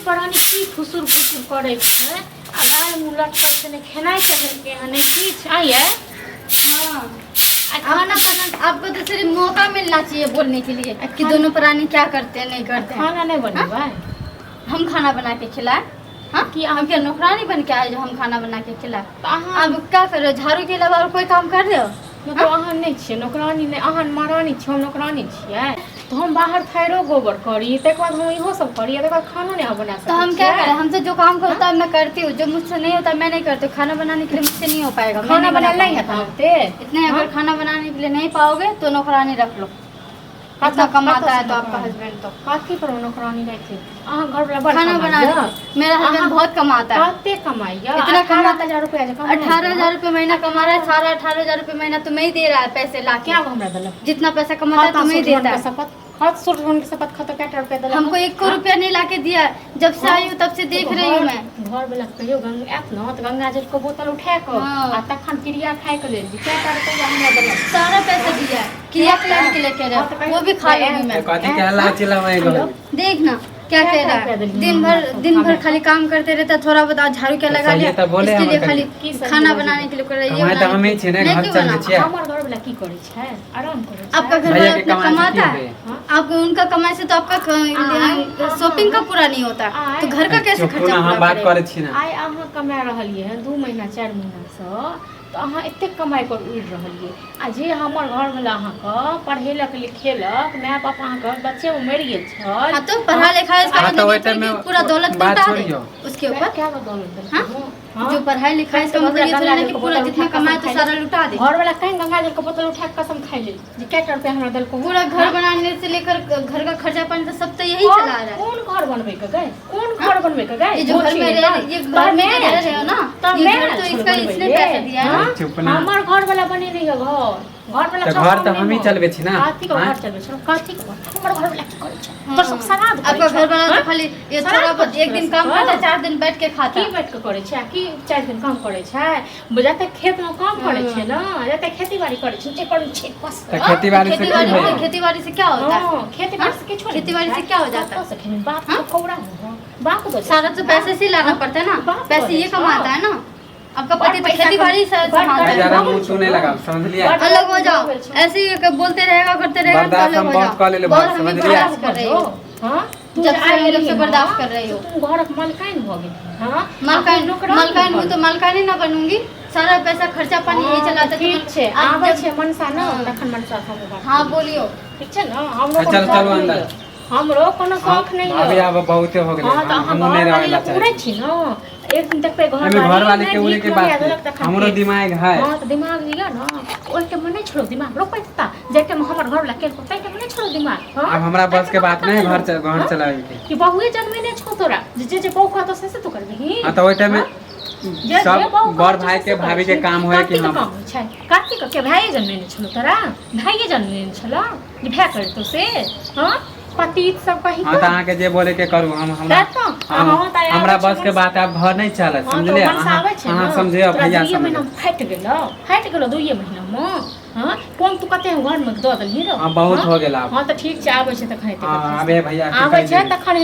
परानी की फुसुर फुसुर करे छै आ गाल मुंह लटकल से ने खेनाई चढ़ल के हने की चाहिए। हाँ खाना बनाना आपको तो सिर्फ मौका मिलना चाहिए बोलने के लिए कि दोनों प्राणी क्या करते हैं नहीं करते हैं। खाना नहीं बनेगा हम खाना बना के खिलाए। हाँ कि हम क्या नौकरानी बन के आए जो हम खाना बना के खिलाए। अब क्या कर रहे हो, झाड़ू के अलावा और कोई काम कर रहे हो? मतलब अहाँ नहीं छियै नौकरानी, नहीं अहाँ महारानी छियै, हम नौकरानी छियै। तो हम बाहर थायरो गोबर करी तक बाद हम इहो सब करी तक बाद खाना नहीं बना सकते। तो हम क्या करें, हमसे जो काम होता है मैं करती हूँ, जो मुझसे नहीं होता मैं नहीं करती हूँ। खाना बनाने के लिए मुझसे नहीं हो पाएगा। खाना बनाना ही है इतने अगर खाना बनाने के लिए नहीं पाओगे तो नौकरानी रख लो। इतना कमाता है तो आपका हस्बैंड तो काफी पर नौकरानी नहीं थी। घर वाला खाना बना मेरा हस्बैंड बहुत कमाता है। काते कमाइया इतना 18,000 रुपया 18,000 रुपये महीना कमा रहा है। सारा 18,000 रुपये महीना तुम्हें ही दे रहा है पैसे ला के। क्या हमरा दलक जितना पैसा कमाता है तुम्हें ही देता है। शपथ हाथ सुट के शपथ खतो क्या रुपया दलक हमको 1 रुपया नहीं ला के दिया। जब से आई हूँ तब से देख रही हूँ मैं। घर वाला कहियो गंगा ऐप न तो गंगा जल को बोतल उठा के आ तखन क्रिया खाए के लेल क्या रुपया हमरा दलक सारा पैसा दिया है क्रिया के लेके रहा वो भी खा लूंगी मैं। कथी के हल्ला चिल्लाएगा देखना क्या कह रहा है। दिन भर खाली काम करते रहता, थोड़ा बहुत झाड़ू क्या लगा लिया इसके लिए खाली खाना बनाने के लिए कर रही है। तो हमें छे ने घर चल छिए। हमर घर वाला की करे छै आराम करे छै। आपका घर वाला अपना कमाता है, आप उनका कमाई से तो आपका शॉपिंग का पूरा नहीं होता तो घर का कैसे खर्चा पूरा हम बात करे छी ना। आइ अहाँ कमा रहलिए 2 महीना 4 महीना से तो अहाँ एते कमाई पर उड़ रहलिए आ जे हमर घर वाला अहाँ के पढ़ेलक लिखेलक माय बाप अहाँ के बच्चे उमर गेल छै। हां तो पढ़ा लिखा इसका पूरा दौलत लुटा दे उसके ऊपर। क्या दौलत हां जो पढ़ाई लिखाई इसका मतलब ये थोड़ा कि पूरा जितना कमाए तो सारा लुटा दे। घर वाला कहीं गंगा जल का बोतल उठा के कसम खाई ले जे क्या रुपया हमरा दल को पूरा घर बनाने से लेकर घर का खर्चा पानी तो सब तो यही चला रहा है। कौन घर बनवे के गए, कौन घर बनवे के गए? ये जो घर में ये घर में रह रहे हो ना ये घर तो इसका इसने पैसा दिया है। हमर घर वाला बने रही है घर वाला घर तो हम ही चलबे छी ना। काथी का घर चलबे छ काथी का हमर घर वाला की करे छ तो सब सराद आपका घर वाला तो खाली ये थोड़ा बहुत एक दिन काम करता 4 दिन बैठ के खाता की बैठ के करे छ की 4 दिन काम करे छ। जाते खेत में काम करे छ ना जाते खेती बाड़ी करे छ एकर छे बस खेती बाड़ी से की होय खेती बाड़ी से क्या होता है? खेती बाड़ी से के छोड़ खेती बाड़ी से क्या हो जाता है? बाप को कौड़ा बाप को सारा तो पैसे से लाना पड़ता है ना, पैसे ये कमाता है ना। आपका पति तो खेती बाड़ी से ज्यादा मुंह सुने लगा समझ लिया। अलग हो जाओ, ऐसे ही बोलते रहेगा करते रहेगा तो अलग हो जाओ। बहुत समझ लिया कर रही हो हां जब से बर्दाश्त कर रही हो। तुम घर के मालकाइन हो गई हां मालकाइन हूं तो मालकाइन ना बनूंगी। सारा पैसा खर्चा पानी यही चलाता ठीक छे आबै छे मनसा ना तखन मनसा हम हां बोलियो ठीक छे ना। हम चल चलो अंदर हमरो कोनो शौक नहीं है अभी अब बहुत हो गेलै हम नहीं रहला पूरे छी ना। एक दिन तक पे घर वाले के उड़े के बात हमरो दिमाग है। हां तो दिमाग लिया ना ओइ के मन नहीं छोड़ो दिमाग रो पैसा जेके हमर घर वाला के तै के मन नहीं छोड़ो दिमाग। अब हमरा बस के बात नहीं घर चलावे के कि बहुए जन्मे ने छो तोरा जे बहु का तो से तू करबी। हां तो ओइ टाइम में सब बड़ भाई के भाभी के काम होय कि हम कार्तिक के भाई जन्मे ने छलो तोरा भाई जन्मे ने छलो जे भै कर तो से हां पतित सब कहि। हां त अहाँ के जे बोले के करू हमरा बस के बात आप घर नहीं चला समझले। अहाँ समझे भैया समझे फाट गेलो 2 महीना में हां कोन तू कते घर में द दलही रो। हां बहुत हो गेला। हां त ठीक छै आबै छै तखन हां आबे भैया आबै छै तखन